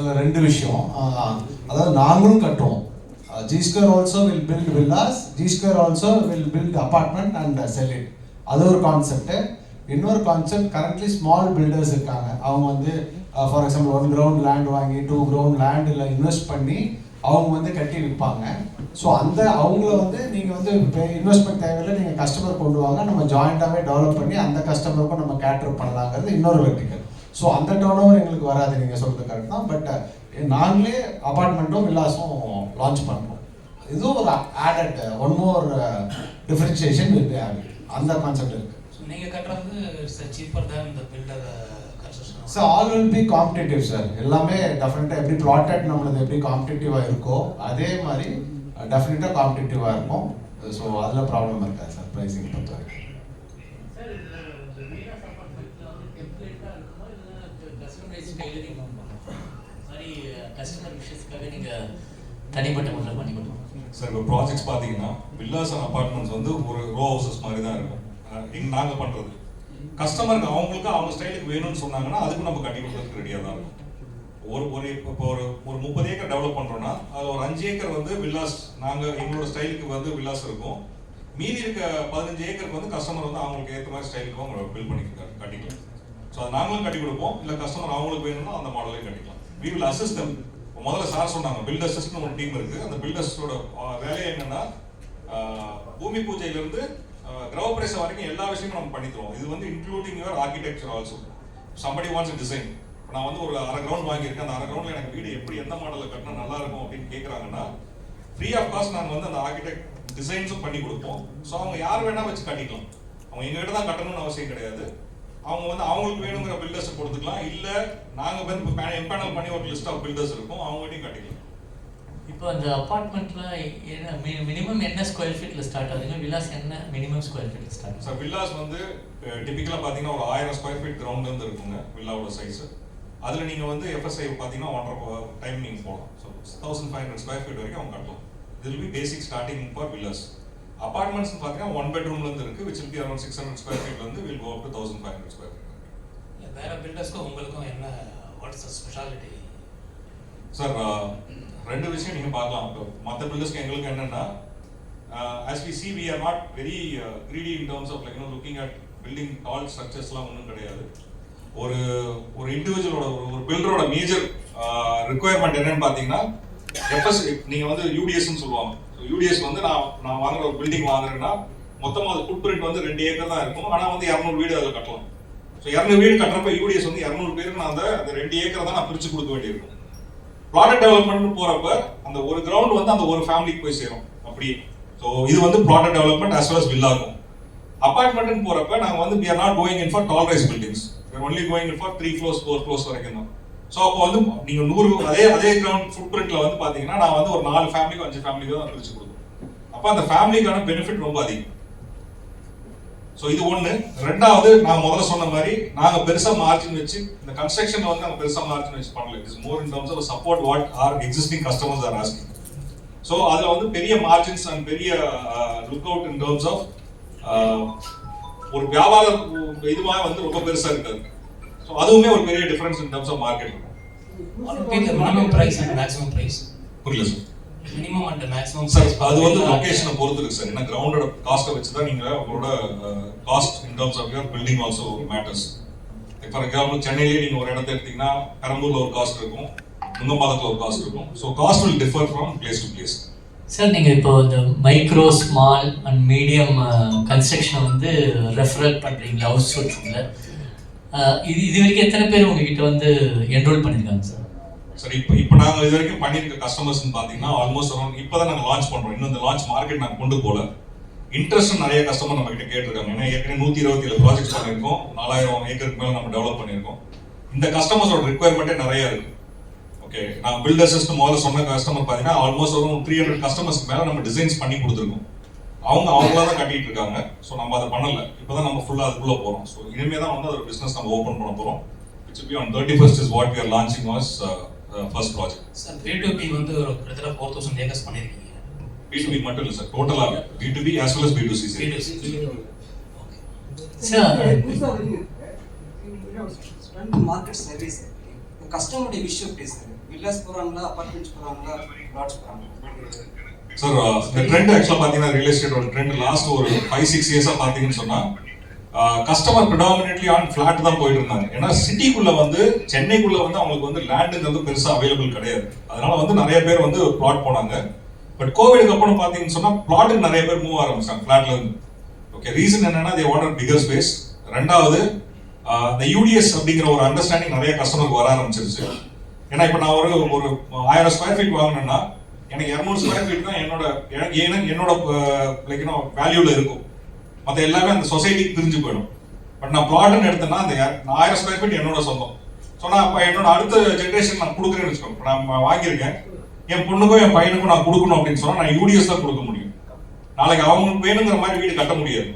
இதில் ரெண்டு விஷயம். அதாவது நாங்களும் கட்டுவோம். G-Square also will build villas, G-Square also will build apartment and sell it. அது ஒரு கான்செப்ட். இன்னொரு கான்செப்ட், கரண்ட்லி ஸ்மால் பில்டர்ஸ் இருக்காங்க. அவங்க வந்து ஃபார் எக்ஸாம்பிள் 1 கிரவுண்ட் லேண்ட் வாங்கி 2 கிரவுண்ட் லேண்டில் இன்வெஸ்ட் பண்ணி அவங்க வந்து கட்டி விற்பாங்க. ஸோ அந்த அவங்கள வந்து நீங்கள் வந்து இன்வெஸ்ட்மெண்ட் தேவையில்லை, நீங்கள் கஸ்டமர் கொண்டு வாங்க, நம்ம ஜாயிண்டாகவே டெவலப் பண்ணி அந்த கஸ்டமருக்கும் நம்ம கேட்டர் பண்ணலாங்கிறது இன்னொரு வெர்டிக்கல். ஸோ அந்த டர்ன் ஓவர் எங்களுக்கு வராது, நீங்கள் சொல்கிறது கரெக்ட் தான். பட் நாங்களே அபார்ட்மெண்ட்டும் வில்லாஸும் லான்ச் பண்ணுறோம். இதுவும் ஒரு added one more differentiation will be added. அந்த கான்செப்ட் இருக்குது. ஸோ நீங்கள் கட்டுறது சீப்பர் தான் இந்த builder construction. So all will be competitive sir. எல்லாமே டெஃபினட்டாக எப்படி ப்ளாட்டட் நம்மளது எப்படி காம்படிட்டிவாக இருக்கோ அதே மாதிரி டெஃபினட்டாக காம்படிட்டிவாக இருக்கும். ஸோ அதில் ப்ராப்ளம் இருக்காது சார் ப்ரைஸிங் பொறுத்த வரைக்கும். தனிப்பட்ட முறையில் பண்ணி கொடுப்போம் சார். இப்போ ப்ராஜெக்ட்ஸ் பார்த்தீங்கன்னா வில்லாஸ் அண்ட் அப்பார்ட்மெண்ட்ஸ் வந்து ஒரு ரோ ஹவுசஸ் மாதிரி தான் இருக்கும். நாங்கள் பண்ணுறது கஸ்டமருக்கு அவங்களுக்கு அவங்க ஸ்டைலுக்கு வேணும்னு சொன்னாங்கன்னா அதுக்கு நம்ம கட்டி கொடுக்கறதுக்கு ரெடியாக தான் இருக்கும். இப்போ ஒரு 30 ஏக்கர் டெவலப் பண்ணுறோன்னா அதில் ஒரு 5 ஏக்கர் வந்து வில்லாஸ் நாங்கள் எங்களோட ஸ்டைலுக்கு வந்து வில்லாஸ் இருக்கும். மீதி இருக்க 15 ஏக்கருக்கு வந்து கஸ்டமர் வந்து அவங்களுக்கு ஏற்ற மாதிரி ஸ்டைலுக்கு அவங்க பில்ட் பண்ணி கட்டிக்கலாம். ஸோ அது நாங்களும் கட்டி கொடுப்போம். இல்லை கஸ்டமர் அவங்களுக்கு வேணும்னா அந்த மாடலையும் கட்டிக்கலாம். We will assist them. முதல்ல சார் சொன்னாங்க பில்ட் அசிஸ்ட்னு ஒரு டீம் இருக்கு. அந்த பில்டர்ஸோட வேலையை என்னன்னா பூமி பூஜையிலிருந்து கிரகப்பிரவேசம் வரைக்கும் எல்லா விஷயமும் நம்ம பண்ணி தருவோம். இது வந்து including your architecture also. Somebody wants a design. நான் வந்து ஒரு 1/2 கிரவுண்ட் வாங்கியிருக்கேன். அந்த 1/2 கிரவுண்ட்ல எனக்கு வீடு எப்படி எந்த மாடலில் கட்டினா நல்லா இருக்கும் அப்படின்னு கேட்குறாங்கன்னா ஃப்ரீ ஆஃப் காஸ்ட் நாங்கள் வந்து அந்த ஆர்கிடெக்ட் டிசைன்ஸும் பண்ணி கொடுப்போம். ஸோ அவங்க யார் வேணா வச்சு கட்டிக்கலாம். அவங்க எங்ககிட்ட தான் கட்டணும்னு அவசியம் கிடையாது. அவங்க வந்து அவங்களுக்கு வேணுங்கிற பில்டர்ஸ் கொடுத்துக்கலாம். இல்லை நாங்கள் வந்து எம்பேனல் பண்ணி ஒரு லிஸ்ட் ஆஃப் பில்டர்ஸ் இருக்கும், அவங்ககிட்டையும் கட்டிக்கலாம். இப்போ அந்த அப்பார்ட்மெண்ட்ல என்ன மினிமம் என்ன ஸ்கொயர் ஃபீட்ல ஸ்டார்ட் ஆகுதுங்க? வில்லாஸ் என்ன மினிமம் ஸ்கொயர் ஃபீட்ல ஸ்டார்ட்? சார் வில்லாஸ் வந்து டிபிக்கலாக பார்த்தீங்கன்னா ஒரு 1000 ஸ்கொயர் ஃபீட் கிரவுண்ட்லேருந்து இருக்குங்க வில்லாவோட சைஸ். அதில் நீங்கள் வந்து எஃப்எஸ்ஐ பார்த்தீங்கன்னா 1.5 டைம் நீங்கள் போகலாம். ஸோ 1500 ஸ்கொயர் ஃபீட் வரைக்கும் அவங்க கட்டலாம். இது will be basic starting for villas. Apartments பார்த்தீங்கன்னா 1 பெட்ரூம்லேருந்து இருக்குது, which will be around 600 square ஃபீட்லேருந்து will go up to 1500 square feet. வேற பில்டர்ஸ்க்கும் உங்களுக்கும் என்ன வாட்ஸ் ஸ்பெஷாலிட்டி? சார் ரெண்டு விஷயம் நீங்கள் பார்க்கலாம். இப்போ மற்ற பில்டர்ஸ்க்கு எங்களுக்கு என்னென்னா as we see we are not very greedy in terms of like looking at building tall structuresலாம் ஒன்றும் கிடையாது. ஒரு இண்டிவிஜுவலோட ஒரு பில்டரோட மேஜர் ரிக்குவயர்மெண்ட் என்னன்னு பார்த்தீங்கன்னா எஃப்எஸ் நீங்கள் வந்து யூடிஎஸ்ன்னு சொல்லுவாங்க. யூடிஎஸ் வந்து நான் வாங்குற ஒரு பில்டிங் வாங்குறேன்னா மொத்தமாக அது ஃபுட் பிரிண்ட் வந்து 2 ஏக்கர் தான் இருக்கும். ஆனால் வந்து 200 வீடு அதில் கட்டலாம். ஸோ 200 வீடு கட்டுறப்ப யூடிஎஸ் வந்து 200 பேருக்கு நான் அந்த 2 ஏக்கரை தான் நான் பிரித்து கொடுக்க வேண்டியிருக்கும். ப்ளாட்டட் டெவலப்மெண்ட் போகிறப்ப அந்த ஒரு கிரவுண்ட் வந்து அந்த ஒரு ஃபேமிலிக்கு போய் சேரும் அப்படியே. ஸோ இது வந்து plotted development as well as villa இருக்கும். அபார்ட்மெண்ட்னு போகிறப்ப நாங்கள் வந்து we are not going in for tall rise buildings. We are only going in for 3 floors 4 floors வரைக்கும் தான். ஸோ அப்போ வந்து நீங்கள் 100 அதே கிரவுண்ட் ஃபுட் பிரிண்ட்ல வந்து பார்த்தீங்கன்னா நான் வந்து ஒரு 4 ஃபேமிலிக்கு 5 ஃபேமிலிக்கு தான் பிரித்து கொடுக்குறேன். அப்போ அந்த ஃபேமிலிக்கான பெனிஃபிட் ரொம்ப அதிகம். ஸோ இது ஒன்று. ரெண்டாவது நான் முதல்ல சொன்ன மாதிரி நாங்கள் பெருசாக மார்ஜின் வச்சு இந்த கன்ஸ்ட்ரக்ஷனில் வந்து நாங்கள் பெருசாக மார்ஜின் வச்சு பண்ணல. It's more in terms of support what are existing customers are asking. So அதில் வந்து பெரிய மார்ஜின்ஸ் அண்ட் பெரிய look out in terms of ஒரு வியாபார இதுவாக வந்து ரொம்ப பெருசாக இருக்காது. ஸோ அதுவுமே ஒரு பெரிய difference in terms of market இருக்கும். Minimum price and maximum price புரியல sir. Minimum and maximum sir அது வந்து லொகேஷனை பொறுத்து இருக்கு சார். ஏன்னா கிரவுண்டோட காஸ்ட்டை வச்சு தான் நீங்கள் உங்களோட cost in terms of your building also matters. For example சென்னையிலேயே நீங்கள் ஒரு இடத்த எடுத்தீங்கன்னா பெரம்பூர்ல ஒரு காஸ்ட் இருக்கும், நுங்கம்பாக்கத்தில் ஒரு காஸ்ட் இருக்கும். So cost will differ from place to place. Sir நீங்கள் இப்போ இந்த மைக்ரோ ஸ்மால் அண்ட் மீடியம் கன்ஸ்ட்ரக்ஷனை வந்து ரெஃபரல் பண்ணுறீங்களா ஹவுஸ் ஹோல்டில்? இது வரைக்கும் எத்தனை பேர் உங்ககிட்ட வந்து என்ரோல் பண்ணியிருக்காங்க சார்? சார் இப்போ நாங்கள் இது வரைக்கும் பண்ணியிருக்க கஸ்டமர்ஸ்னு பார்த்தீங்கன்னா ஆல்மோஸ்ட் அரௌண்ட் இப்போ தான் நாங்கள் லான்ச் பண்ணுறோம். இன்னும் இந்த லான்ச் மார்க்கெட் நாங்கள் கொண்டு போகல. இன்ட்ரெஸ்ட் நிறைய கஸ்டமர் நம்ம கிட்ட கேட்டிருக்காங்க. ஏன்னா ஏற்கனவே 127 ப்ராஜெக்ட்ஸ் பண்ணியிருக்கோம், 4000 ஏக்கருக்கு மேலே நம்ம டெவலப் பண்ணியிருக்கோம். இந்த கஸ்டமர்ஸோட ரிக்குவயர்மெண்ட்டே நிறைய இருக்கு. ஓகே, நான் பில்டர்ஸ் முதல்ல சொன்ன கஸ்டமர் பார்த்தீங்கன்னா ஆல்மோஸ்ட் ஒரு 300 கஸ்டமர்ஸ்க்கு மேலே நம்ம டிசைன்ஸ் பண்ணி கொடுத்துருக்கோம். அவங்களா தான் கட்டிட்டு இருக்காங்க. ஸோ நம்ம அதை பண்ணல. இப்போ தான் நம்ம ஃபுல்லாக அதுக்குள்ளே போகிறோம். ஸோ இனிமேல் தான் வந்து ஒரு பிஸ்னஸ் நம்ம ஓப்பன் பண்ண போகிறோம். which will be on 31st is what we are launching was first project. Sir B2B வந்து ஒரு கிட்டத்தட்ட 4000 ஏக்கர்ஸ் பண்ணியிருக்கீங்க. B2B மட்டும் இல்லை சார், டோட்டலாக B2B as well as B2C. Sir market service கஸ்டமருடைய விஷயம் எப்படி சார்? வில்லாஸ் போகிறாங்களா, அப்பார்ட்மெண்ட்ஸ் போகிறாங்களா, பிளாட்ஸ் போகிறாங்களா? சார் இந்த ட்ரெண்ட் ஆக்சுவலாக பார்த்தீங்கன்னா ரியல் எஸ்டேட்டோட ட்ரெண்ட் லாஸ்ட் ஒரு 5-6 இயர்ஸாக பார்த்தீங்கன்னு சொன்னால் கஸ்டமர் ப்ரிடாமினெட்லி ஆன் ஃபிளாட் தான் போயிட்டு இருந்தாங்க. ஏன்னா சிட்டிக்குள்ள வந்து சென்னைக்குள்ள வந்து அவங்களுக்கு வந்து லேண்டுங்கிறது பெருசாக அவைலபிள் கிடையாது. அதனால வந்து நிறைய பேர் வந்து பிளாட் போனாங்க. பட் கோவிடுக்கு அப்புறம் பார்த்தீங்கன்னு சொன்னால் பிளாட்டுக்கு நிறைய பேர் மூவ் ஆரம்பிச்சாங்க ஃபிளாட்ல இருந்து. ஓகே, ரீசன் என்னன்னா தே வாண்டட் பிகர் ஸ்பேஸ். ரெண்டாவது இந்த யூடிஎஸ் அப்படிங்கிற ஒரு அண்டர்ஸ்டாண்டிங் நிறைய கஸ்டமருக்கு வர ஆரம்பிச்சிருச்சு. ஏன்னா இப்போ நான் ஒரு 1000 ஸ்கொயர் ஃபீட் வாங்கினேன்னா எனக்கு 200 ஸ்கொயர் ஃபீட் தான் என்னோட லைக் வேல்யூல இருக்கும். மற்ற எல்லாமே அந்த சொசைட்டிக்கு பிரிஞ்சு போயிடும். பட் நான் பிளாட்னு எடுத்தேன்னா அந்த 1000 ஸ்கொயர் ஃபீட் என்னோட சொந்தம். ஸோ நான் இப்போ என்னோட அடுத்த ஜென்ரேஷன் நான் கொடுக்குறேன்னு வச்சுக்கோங்க. இப்போ நான் வாங்கியிருக்கேன், என் பொண்ணுக்கும் என் பையனுக்கும் நான் கொடுக்கணும் அப்படின்னு சொன்னால் நான் யூடிஎஸ் தான் கொடுக்க முடியும். நாளைக்கு அவங்களுக்கு வேணுங்கிற மாதிரி வீடு கட்ட முடியாது.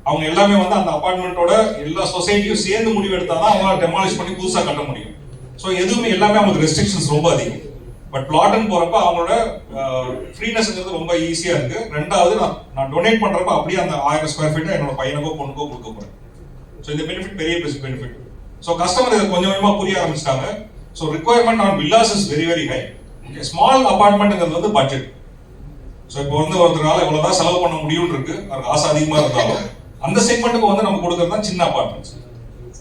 அவங்க எல்லாமே வந்து அந்த அபார்ட்மெண்ட்டோட எல்லா சொசைட்டியும் சேர்ந்து முடிவு எடுத்தாதான் அவங்களால டெமாலிஷ் பண்ணி புதுசாக கட்ட முடியும். ஸோ எதுவுமே எல்லாமே அவங்களுக்கு ரெஸ்ட்ரிக்ஷன்ஸ் ரொம்ப அதிகம். பட் பிளாட்னு போறப்ப அவங்களோட ஃப்ரீனஸ்ங்கிறது ரொம்ப ஈஸியா இருக்கு. ரெண்டாவது நான் டொனேட் பண்றப்ப அப்படியே அந்த 1000 ஸ்கொயர் ஃபீட்டை என்னோட பையனுக்கோ பொண்ணுக்கோ கொடுக்க போறேன். ஸோ இந்த பெனிஃபிட் பெரிய பெனிஃபிட். ஸோ கஸ்டமர் இதை கொஞ்சம் கொஞ்சமா புரிய ஆரம்பிச்சிட்டாங்க. So requirement on villas is very very high. Okay, small அபார்ட்மெண்ட்ங்கிறது வந்து பட்ஜெட். ஸோ இப்போ வந்து ஒருத்தரால இவ்வளவுதான் செலவு பண்ண முடியும்னு இருக்கு, அவருக்கு ஆசை அதிகமா இருந்தாலும் அந்த செக்மெண்ட்டுக்கு வந்து நம்ம கொடுக்கறது தான் சின்ன அபார்ட்மெண்ட்ஸ்.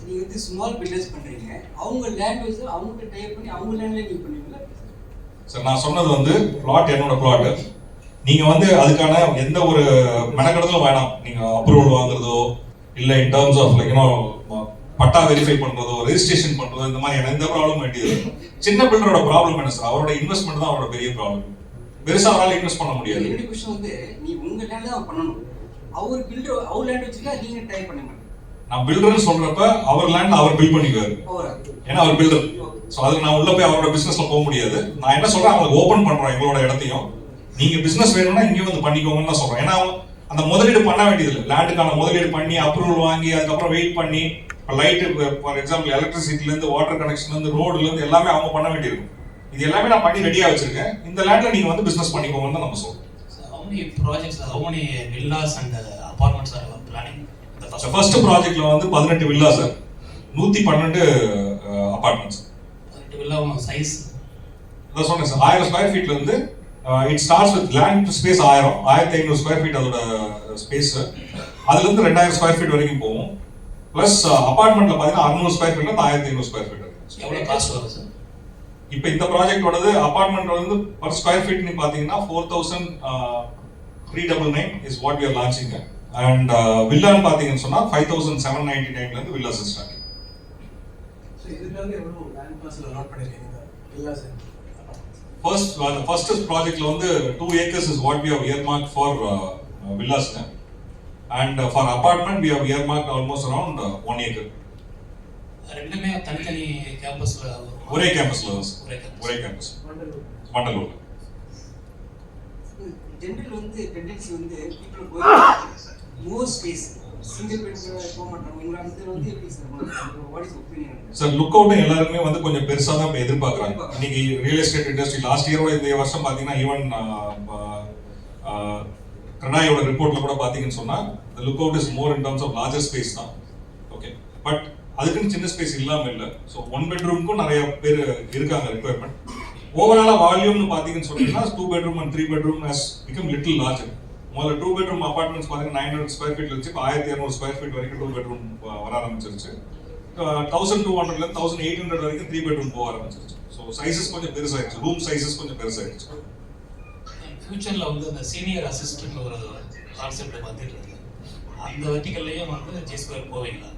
நீங்க வந்து ஸ்மால் பில்டர்ஸ் பண்றீங்க, அவங்க லேண்ட் வைஸ் அவங்க டைப் பண்ணி அவங்க லேண்ட்ல நீங்க பண்ணுவீங்களா? சார் நான் சொன்னது வந்து பிளாட் என்னோட பிளாட். நீங்க வந்து அதுக்கான எந்த ஒரு மெனக்கெடுதலும் வேணாம். நீங்க அப்ரூவல் வாங்குறதோ இல்ல in terms of like patta verify பண்றதோ ரெஜிஸ்ட்ரேஷன் பண்றதோ இந்த மாதிரி எந்த ப்ராப்ளம் வேண்டியது. சின்ன பில்டரோட ப்ராப்ளம் என்ன சார், அவரோட இன்வெஸ்ட்மெண்ட் தான் அவரோட பெரிய ப்ராப்ளம். பெருசா அவரால் இன்வெஸ்ட் பண்ண முடியாது. என்னோட क्वेश्चन வந்து நீ உங்க லேண்ட்ல தான் பண்ணணும், அவர் பில்டர் அவர் லேண்ட் வச்சுட்டா நீங்க டைப் பண்ணுங்க. நான் பில்டர்னு சொல்றப்ப அவர் லேண்ட் அவர் பில்ட் பண்ணிக்குவாரு, ஏன்னா அவர் பில்டர். ஸோ அதுக்கு நான் உள்ள போய் அவரோட பிசினஸ்ல போக முடியாது. நான் என்ன சொல்றேன், அவங்களுக்கு ஓபன் பண்றோம் எங்களோட இடத்தையும், நீங்க பிசினஸ் வேணும்னா இங்கே வந்து பண்ணிக்கோங்கன்னு தான் சொல்றேன். ஏன்னா அந்த முதலீடு பண்ண வேண்டியது இல்லை. லேண்டுக்கான முதலீடு பண்ணி அப்ரூவல் வாங்கி அதுக்கப்புறம் வெயிட் பண்ணி லைட்டு ஃபார் எக்ஸாம்பிள் எலக்ட்ரிசிட்டில இருந்து வாட்டர் கனெக்ஷன்ல இருந்து ரோடுல இருந்து எல்லாமே அவங்க பண்ண வேண்டியிருக்கும். இது எல்லாமே நான் பண்ணி ரெடியா வச்சிருக்கேன். இந்த லேண்ட்ல நீங்க வந்து பிசினஸ் பண்ணிக்கோங்கன்னு தான் நம்ம சொல்றோம். How many projects, how many villas and apartments are you planning? The first projectல வந்து 18 villas sir, 112 apartments. 18 villa size. அதான் சொன்னேன் சார், 1000 ஸ்கொயர் ஃபீட்ல இருந்து it starts with land space 1500 square feet அதோட ஸ்பேஸ். அதுல இருந்து 2000 ஸ்கொயர் ஃபீட் வரைக்கும் போகும். பிளஸ் அபார்ட்மெண்ட்ல பாத்தீங்கன்னா 600 ஸ்கொயர் ஃபீட்ல 1500 ஸ்கொயர் ஃபீட். எவ்வளவு காஸ்ட் வரும் சார்? இப்போ இந்த ப்ராஜெக்டோடது அபார்ட்மெண்ட் வந்து பர் ஸ்கொயர் ஃபீட் நீ பாத்தீங்கன்னா 4399 is what we are launching. And வில்லான்னு பாத்தீங்கன்னு சொன்னா 5799 ல இருந்து வில்லாஸ் ஸ்டார்ட். சோ இதுல எவ்வளவு லேண்ட் பார்சல் அலாட் பண்ணிருக்கீங்க வில்லாஸ்? ஃபர்ஸ்ட் ப்ராஜெக்ட்ல வந்து 2 acres is what we have earmarked for villas, and for apartment we have earmarked almost around 1 acre. ரெண்டுமே தனித்தனி கேம்பஸ்ல ஒரே கேம்பஸ்ல ஒரே கேம்பஸ் வண்டலூர். ஜெனரல் வந்து டெண்டன்சி வந்து பீப்பிள் கோ மோர் ஸ்பேஸ் சிங்கிள் பெட் போக மாட்டாங்க. உங்க வந்து எப்படி sir, what is opinion? Sir look out எல்லாருமே வந்து கொஞ்சம் பெருசா தான் எதிர்பார்க்கறாங்க. இன்னைக்கு ரியல் எஸ்டேட் இண்டஸ்ட்ரி லாஸ்ட் இயரோட இந்த வருஷம் பாத்தீங்கன்னா ஈவன் கடாயோட ரிப்போர்ட்ல கூட பாத்தீங்கன்னு சொன்னா the lookout is more in terms of larger space தான். ஓகே, பட் அதுக்குன்னு சின்ன ஸ்பேஸ் இல்லாம இல்ல. ஸோ 1 bedroomக்கும் நிறைய பேர் இருக்காங்க ரிக்வயர்மெண்ட். ஓவராலா வால்யூம்னு பாத்தீங்கன்னு சொன்னீங்கன்னா 2 bedroom and 3 bedroom has become little larger. முதல்ல 2 bedroom அபார்ட்மெண்ட்ஸ் பாத்தீங்கன்னா 900 ஸ்கொயர் ஃபீட்ல இருந்துச்சு, இப்போ 1200 ஸ்கொயர் ஃபீட் வரைக்கும் 2 bedroom வர ஆரம்பிச்சிருச்சு. 1200 ல 1800 வரைக்கும் 3 bedroom போக ஆரம்பிச்சிருச்சு. ஸோ சைஸஸ் கொஞ்சம் பெருசாயிடுச்சு, ரூம் சைஸஸ் கொஞ்சம் பெருசாயிடுச்சு. ஃபியூச்சர்ல வந்து அந்த சீனியர் அசிஸ்டன்ட் ஒரு கான்செப்ட் வந்துட்டு இருக்கு. அந்த வெர்டிகல்லையும் வந்து ஜி ஸ்கொயர் போவீங்களா?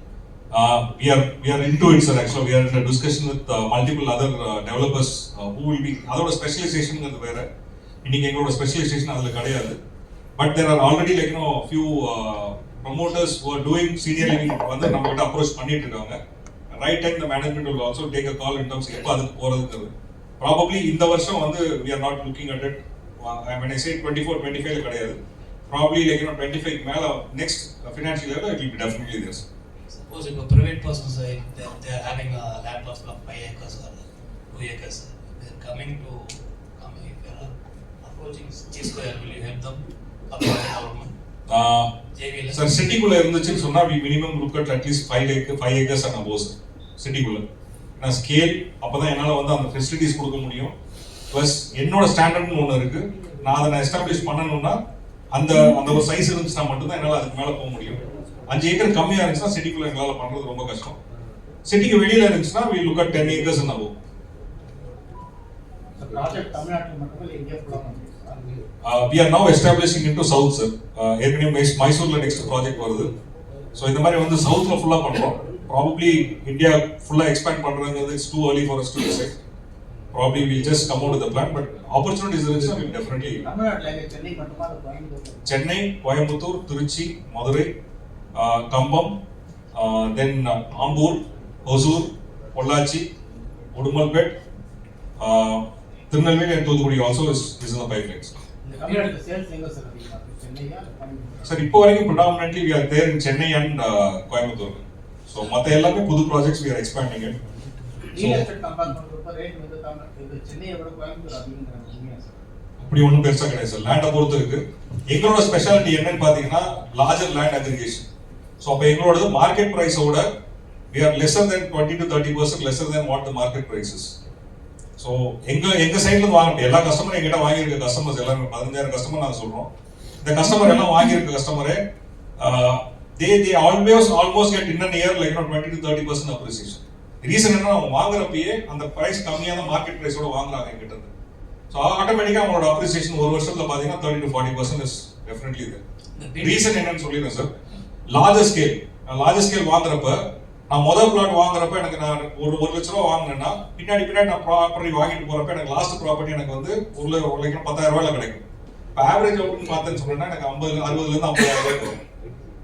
We are into it, sir. Actually, we are in a discussion with multiple other developers who will be அதோட ஸ்பெஷலைசேஷன்ங்கிறது வேற. இன்னைக்கு எங்களோட ஸ்பெஷலைசேஷன் அதுல கிடையாது. But there are already like few promoters who are doing senior living வந்து நம்ம கிட்ட approach பண்ணிட்டு இருக்காங்க. Right time the management will also take a call in terms of எப்ப அதுக்கு போறதுங்கிறது. Probably இந்த வருஷம் வந்து we are not looking at it. When I say 24-25 ல கிடையாது. Probably like 25 மேல next financial year it will be definitely there. Suppose if a private person say they are having a land parcel of 5 acres or 2 acres, they are coming if they are approaching G square, will you help them approach the government? JVL. Sir, சிட்டிக்குள்ள இருந்துச்சுன்னு சொன்னா we minimum look at least 5 acres and above. சிட்டிக்குள்ள ஏன்னா scale அப்போ தான் என்னால் வந்து அந்த ஃபெசிலிட்டிஸ் கொடுக்க முடியும். ப்ளஸ் என்னோட ஸ்டாண்டர்ட்னு ஒன்று இருக்குது, நான் அதை எஸ்டாப்ளிஷ் பண்ணணும்னா அந்த ஒரு சைஸ் இருந்துச்சுன்னா மட்டும்தான் என்னால் அதுக்கு மேலே போக முடியும். 5 ஏக்கர் கம்மியாக இருந்துச்சுன்னா சிட்டிக்குள்ளே எங்களால் பண்ணுறது ரொம்ப கஷ்டம். சிட்டிக்கு வெளியில் இருந்துச்சுன்னா we look at 10 acres and above. Project தமிழ்நாட்டில் மட்டுமே இங்கே ஃபுல்லாக பண்ணுறீங்க? We are now establishing into south, sir. ஏற்கனவே மைசூரில் நெக்ஸ்ட் ப்ராஜெக்ட் வருது. ஸோ இந்த மாதிரி வந்து சவுத்தில் ஃபுல்லாக பண்ணுறோம். ப்ராபப்ளி இந்தியா ஃபுல்லாக எக்ஸ்பேண்ட் பண்ணுறதுங்கிறது it's too early for us to decide. Probably we'll just come out with the plan, but opportunities இருந்துச்சுன்னா we'll definitely. தமிழ்நாட்டில் சென்னை மட்டுமா அது கோயம்புத்தூர்? சென்னை, கோயம்புத்தூர், திருச்சி, மதுரை, கம்பம், then Ambur, Hosur, Pollachi, Udumalpet, Tirunelveli and Thoothukudi also is in the pipelines. இந்த தமிழ்நாட்டில் சேல்ஸ் எங்கே சார் அதிகமாக இருக்குது? சென்னையா கோயம்புத்தூர்? சார் இப்போ வரைக்கும் predominantly we are there in Chennai and Coimbatore. So மற்ற எல்லாமே புது projects we are expanding it. Real estate compare பண்ணுறப்ப ரேட் வந்து இது சென்னையை விட கோயம்புத்தூர் அதிகங்கிறாங்க, உண்மையா சார்? அப்படி ஒன்றும் பெருசாக கிடையாது சார். லேண்டை பொறுத்து இருக்கு. எங்களோட ஸ்பெஷாலிட்டி என்னன்னு பார்த்தீங்கன்னா லார்ஜர் லேண்ட் அக்ரிகேஷன். ஸோ அப்போ எங்களோட market ப்ரைஸோட we are lesser than 20 to 30% lesser than what the market price is. So எங்க சைட்ல இருந்து வாங்க எல்லா கஸ்டமரும் எங்கிட்ட வாங்கியிருக்க கஸ்டமர்ஸ் எல்லாமே 15,000 கஸ்டமர் நான் சொல்றோம். இந்த கஸ்டமர் எல்லாம் வாங்கியிருக்க கஸ்டமரே they almost get in a year like 20 to 30% appreciation. Reason என்ன, அவங்க வாங்குறப்பயே அந்த பிரைஸ் கம்மியான மார்க்கெட் பிரைஸோட வாங்குறாங்க எங்கிட்ட இருந்து. ஸோ ஆட்டோமேட்டிக்கா அவங்களோட அப்ரிசியேஷன் ஒரு வருஷத்துல பாத்தீங்கன்னா 30 to 40% இஸ் டெஃபினெட்லி இது. ரீசன் என்னன்னு சொல்லிடுறேன் சார். லார்ஜர் ஸ்கேல் வாங்குறப்ப நான் முதல் பிளாட் வாங்குறப்ப எனக்கு நான் ஒரு லட்ச ரூபா வாங்கினேன்னா பின்னாடி நான் ப்ராப்பர்ட்டி வாங்கிட்டு போறப்ப எனக்கு லாஸ்ட் ப்ராப்பர்ட்டி எனக்கு வந்து 10,000 ரூபாயில கிடைக்கும். இப்போ ஆவரேஜ் அவுட்னு பார்த்தேன்னு சொன்னா எனக்கு 60,000 to 50,000 வரும்.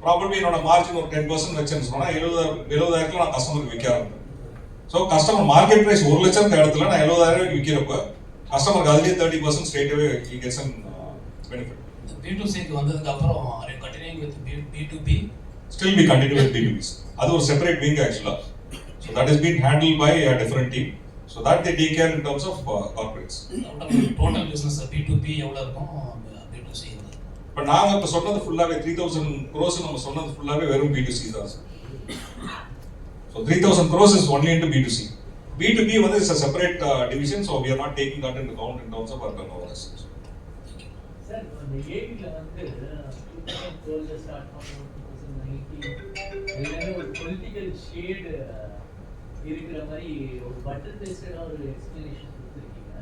ப்ராப்பர்ட்டி என்னோட மார்ஜின் ஒரு 10% வச்சேன்னு சொன்னா 70,000 நான் கஸ்டமருக்கு விற்க ஆரம்பிப்பேன். ஸோ கஸ்டமர் மார்க்கெட் பிரைஸ் 1 லட்சம் இடத்துல நான் 70,000 விற்கிறப்ப கஸ்டமருக்கு அதுலேயே 30% straight away he gets an benefit. B2Cக்கு வந்ததுக்கு அப்புறம் are you continuing with B2B? Still we continue with B2B. அது ஒரு செப்பரேட் விங் ஆக்சுவலா. So that is being handled by a different team. So that they take care in terms of corporates. Total business B2B எவ்வளவு இருக்கும், B2C எவ்வளவு? But நாங்க இப்ப சொன்னது ஃபுல்லாவே 3,000 crores நம்ம சொன்னது ஃபுல்லாவே வெறும் B2C தான் sir. So 3,000 crores is only into B2C. B2B வந்து is a separate division, so we are not taking that into account in terms of our turnover assets. Sir அந்த ஏவில வந்து 2012 ஸ்டார்ட் பண்ணோம் 2019 எல்லாமே ஒரு பொலிட்டிக்கல் ஷேட் இருக்கிற மாதிரி ஒரு பட்டன் பேஸ்டா ஒரு எக்ஸ்பிளனேஷன் கொடுத்துருக்கீங்க.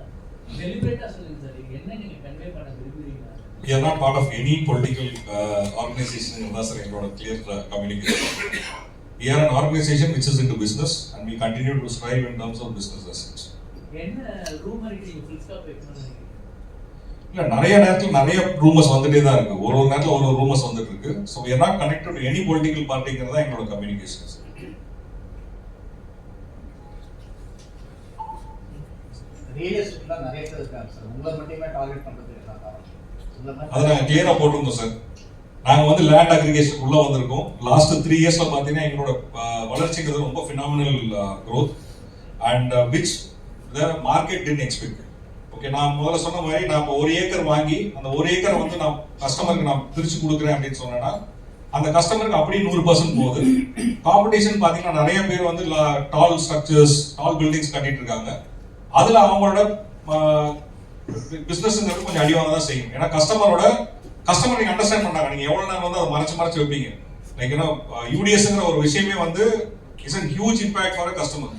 டெலிபரேட்டா சொல்லுங்க சார், என்ன நீங்க கன்வே பண்ண விரும்புறீங்க? We are not part of any political organization. That's our clear communication. We are an organization which is into business and we continue to strive in terms of business assets. என்ன ரூமருக்கு நீங்க full stop வைக்கணும்னு நினைக்கிறீங்க? இல்ல நிறைய நேரத்துல நிறைய rumours வந்துட்டே தான் இருக்கு. ஒரு நேரத்துல ஒரு ரூமர்ஸ் வந்துட்டு இருக்கு. So we are not connected to any political partyங்கிறதா எங்களோட கம்யூனிகேஷன். ரியல் எஸ்டேட்ல நிறைய பேர் இருக்காங்க சார், உங்களை மட்டுமே டார்கெட் பண்றது என்ன காரணம்? அதை நாங்கள் கிளியரா போட்டிருந்தோம் சார். நாங்கள் வந்து லேண்ட் அக்ரிகேஷன் உள்ள வந்திருக்கோம். லாஸ்ட் 3 இயர்ஸ்ல பார்த்தீங்கன்னா எங்களோட வளர்ச்சிங்கிறது ரொம்ப phenomenal growth and which the market did expect. Okay, நான் முதல்ல சொன்ன மாதிரி நான் இப்போ 1 ஏக்கர் வாங்கி அந்த 1 ஏக்கரை வந்து நான் கஸ்டமருக்கு நான் பிரிச்சு கொடுக்குறேன் அப்படின்னு சொன்னேன்னா அந்த கஸ்டமருக்கு அப்படியே 100% போகுது. காம்படிஷன் பார்த்தீங்கன்னா நிறைய பேர் வந்து டால் ஸ்ட்ரக்சர்ஸ், டால் பில்டிங்ஸ் கட்டிட்டு இருக்காங்க. அதுல அவங்களோட பிசினஸ்ங்கிறது கொஞ்சம் அடிவாங்க தான் செய்யும். ஏன்னா கஸ்டமர் நீங்க அண்டர்ஸ்டாண்ட் பண்ணாங்க. நீங்க எவ்வளவு நேரம் வந்து அதை மறைச்சு வைப்பீங்க. லைக் ஏன்னா யூடிஎஸ்ங்கிற ஒரு விஷயமே வந்து is an huge impact for a customer.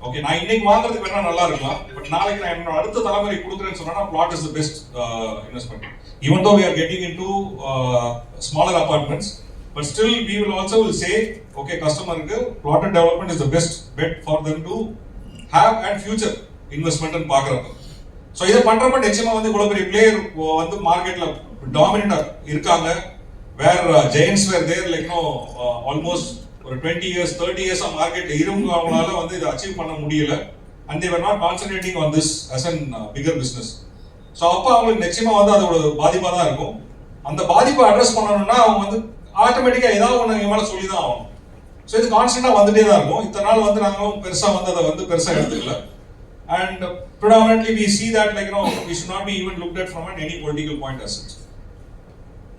Okay, நான் இன்னைக்கு வாங்குறதுக்கு வேணா நல்லா இருக்கலாம், பட் நாளைக்கு நான் என்னோட அடுத்த தலைமுறை கொடுக்குறேன்னு சொன்னா plot is the best investment. Even though we are getting into smaller apartments, but still we will also say okay, கஸ்டமருக்கு plotted development is the best bet for them to have and future investment ன்னு பார்க்கறப்ப. So இதை பண்றப்ப நிச்சயமா வந்து இவ்வளவு பெரிய player வந்து மார்க்கெட்ல டாமினண்டா இருக்காங்க. வேர் ஜெயன்ஸ் வேர் தேர் லைக் நோ ஆல்மோஸ்ட் ஒரு 20 years 30 years மார்க்கெட்ல இருந்தவங்களால வந்து இதை அச்சீவ் பண்ண முடியல. And they were not concentrating on this as an bigger business. So அப்போ அவங்களுக்கு நிச்சயமா வந்து அதோட பாதிப்பா தான் இருக்கும். அந்த பாதிப்பை அட்ரஸ் பண்ணணும்னா அவங்க வந்து ஆட்டோமேட்டிக்கா ஏதாவது ஒன்று எங்க மேல சொல்லி தான் ஆகணும். ஸோ இது கான்ஸ்டன்டா வந்துட்டே தான் இருக்கும். இத்தனை நாள் வந்து நாங்களும் பெருசா வந்து அதை வந்து பெருசா எடுத்துக்கல. And predominantly we see that like we should not be even looked at from any political point as such.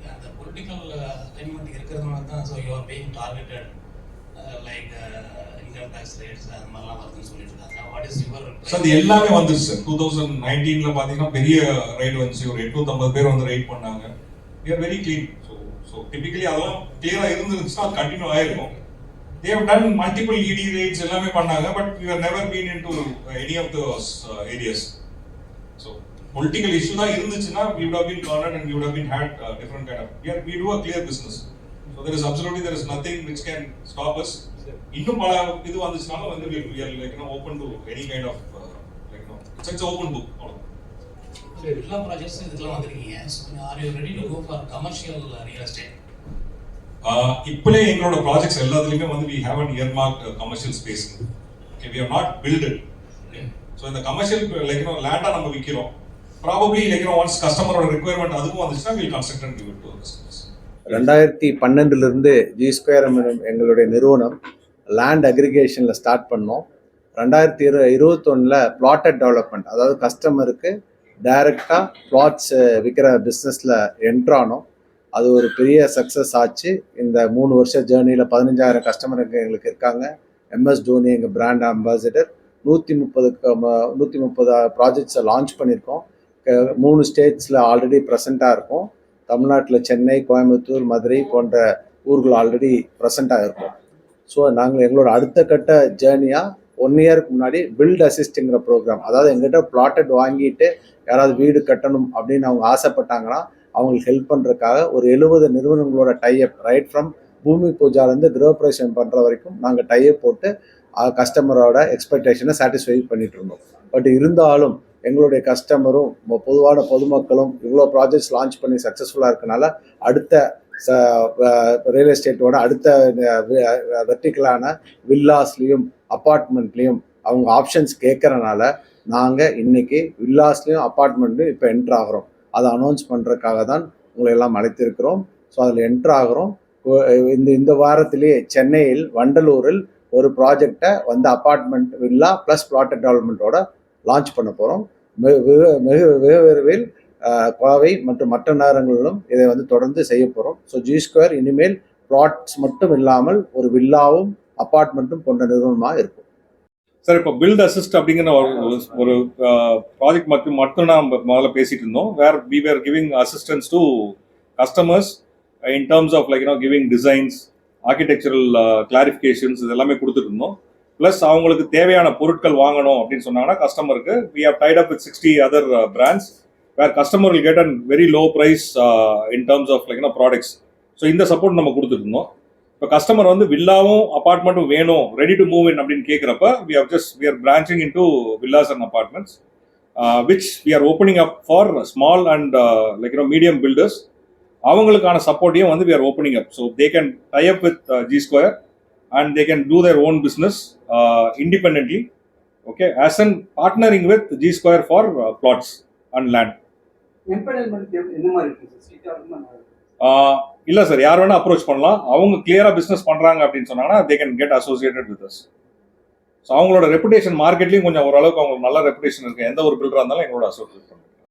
Yeah, the political alignment இருக்கிறதுனால தான் so you are being targeted like income tax rates அந்த மாதிரிலாம் வருதுன்னு சொல்லிட்டு இருக்காங்க. What is your sir அது எல்லாமே வந்துருச்சு சார். 2019ல பார்த்தீங்கன்னா பெரிய ரைடு வந்துச்சு, ஒரு 850 பேர் வந்து ரைட் பண்ணாங்க. we are very clean. So typically அதெல்லாம் கிளியராக இருந்துருந்துச்சுன்னா அது கண்டினியூ ஆயிருக்கும். they have done multiple ED raids எல்லாமே பண்ணாங்க, but we have never been into any of those areas. So political issue தான் இருந்துச்சுன்னா we would have been cornered and we would have been had different kind of, we do a clear business. So there is nothing which can stop us. இன்னும் பல இது வந்துச்சுனாலும் வந்து we are like open to any kind of it's open book. எல்லா ப்ராஜெக்ட்ஸும் இதுக்கெல்லாம் வந்திருக்கீங்க. So are you ready to go for commercial real estate? இப்போலே எங்களோட ப்ராஜெக்ட்ஸ் எல்லாத்துலேயுமே வந்து we have an earmarked commercial space. Okay, we have not built it. So இந்த commercial லேண்டா நம்ம விற்கிறோம். ப்ராபப்ளி once கஸ்டமரோட ரெக்யர்மெண்ட் அதுவும் வந்துச்சுன்னா we'll construct and give it to customers. 2012 G square எங்களுடைய நிறுவனம் லேண்ட் அக்ரிகேஷனில் ஸ்டார்ட் பண்ணோம். 2021 பிளாட்டட் டெவலப்மெண்ட், அதாவது கஸ்டமருக்கு டைரெக்டாக பிளாட்ஸ் விற்கிற பிஸ்னஸில் என்ட்ரானோம். அது ஒரு பெரிய சக்ஸஸ் ஆச்சு. இந்த 3 வருஷ ஜேர்னியில் 15,000 கஸ்டமர் எங்களுக்கு இருக்காங்க. MS தோனி எங்கள் பிராண்ட் அம்பாசிடர். 130 ப்ராஜெக்ட்ஸை லான்ச் பண்ணியிருக்கோம். 3 ஸ்டேட்ஸில் ஆல்ரெடி ப்ரெசண்ட்டாக இருக்கும். தமிழ்நாட்டில் சென்னை, கோயம்புத்தூர், மதுரை போன்ற ஊர்கள் ஆல்ரெடி ப்ரெசண்ட்டாக இருக்கும். ஸோ நாங்கள் எங்களோட அடுத்த கட்ட ஜேர்னியாக 1 இயருக்கு முன்னாடி பில்ட் அசிஸ்ட்ங்கிற ப்ரோக்ராம், அதாவது எங்கிட்ட பிளாட்டட் வாங்கிட்டு யாராவது வீடு கட்டணும் அப்படின்னு அவங்க ஆசைப்பட்டாங்கன்னா அவங்களுக்கு ஹெல்ப் பண்ணுறதுக்காக ஒரு 70 நிறுவனங்களோட டைப், ரைட் ஃப்ரம் பூமி பூஜாலேருந்து கிரகப்பிரவேசம் பண்ணுற வரைக்கும் நாங்கள் டைப் போட்டு கஸ்டமரோட எக்ஸ்பெக்டேஷனை சாட்டிஸ்ஃபை பண்ணிட்டு இருந்தோம். பட் இருந்தாலும் எங்களுடைய கஸ்டமரும் பொதுவான பொதுமக்களும் இவ்வளோ ப்ராஜெக்ட்ஸ் லான்ச் பண்ணி சக்ஸஸ்ஃபுல்லாக இருக்கனால அடுத்த ரியல் எஸ்டேட்டோட அடுத்த வெர்டிக்கலான வில்லாஸ்லேயும் அப்பார்ட்மெண்ட்லேயும் அவங்க ஆப்ஷன்ஸ் கேட்குறனால நாங்கள் இன்றைக்கி வில்லாஸ்லேயும் அப்பார்ட்மெண்ட்லையும் இப்போ என்ட்ரு ஆகிறோம். அதை அனௌன்ஸ் பண்ணுறதுக்காக தான் உங்களை எல்லாம் அழைத்திருக்கிறோம். ஸோ அதில் என்ட்ரு ஆகிறோம். இந்த வாரத்திலேயே சென்னையில் வண்டலூரில் ஒரு ப்ராஜெக்டை வந்து அப்பார்ட்மெண்ட் வில்லா ப்ளஸ் பிளாட்டட் டெவலப்மெண்ட்டோட லான்ச் பண்ண போகிறோம். வெகு விரைவில் கோவை மற்றும் மற்ற நகரங்களிலும் இதை வந்து தொடர்ந்து செய்ய போகிறோம். ஸோ ஜி ஸ்கொயர் இனிமேல் பிளாட்ஸ் மட்டும் இல்லாமல் ஒரு வில்லாவும் அப்பார்ட்மெண்ட்டும் போன்ற நிறுவனமாக இருக்கும். சார், இப்போ பில்ட் அசிஸ்ட் அப்படிங்கிற ஒரு ப்ராஜெக்ட் மட்டும் நம்ம முதல்ல பேசிட்டு இருந்தோம். we were giving assistance to customers in terms of giving designs, architectural clarifications, இது எல்லாமே கொடுத்துட்டு இருந்தோம். ப்ளஸ் அவங்களுக்கு தேவையான பொருட்கள் வாங்கணும் அப்படின்னு சொன்னாங்கன்னா கஸ்டமருக்கு we have tied up with 60 other brands where customer will get a very low price in terms of products. So இந்த சப்போர்ட் நம்ம கொடுத்துட்டு இருந்தோம். இப்போ கஸ்டமர் வந்து வில்லாவும் அப்பார்ட்மெண்ட்டும் வேணும், ரெடி டு மூவ் இன் அப்படின்னு கேட்குறப்ப we are branching into villas and apartments which we are opening up for small and medium builders. அவங்களுக்கான சப்போர்ட்டையும் வந்து we are opening up, so they can tie up with G Square and they can do their own business independently, okay, as in partnering with G Square for plots and land. இல்லை sir, யார் வேணால் approach பண்ணலாம். அவங்க கிளியராக business பண்ணுறாங்க அப்படின்னு சொன்னாங்கன்னா they can get associated with us. So அவங்களோட ரெப்புடேஷன் மார்க்கெட்லேயும் கொஞ்சம் ஓரளவுக்கு அவங்களுக்கு நல்ல ரெப்புடேஷன் இருக்குது. எந்த ஒரு பில்டராக இருந்தாலும் எங்களோட அசோசியேட் பண்ணுவோம்.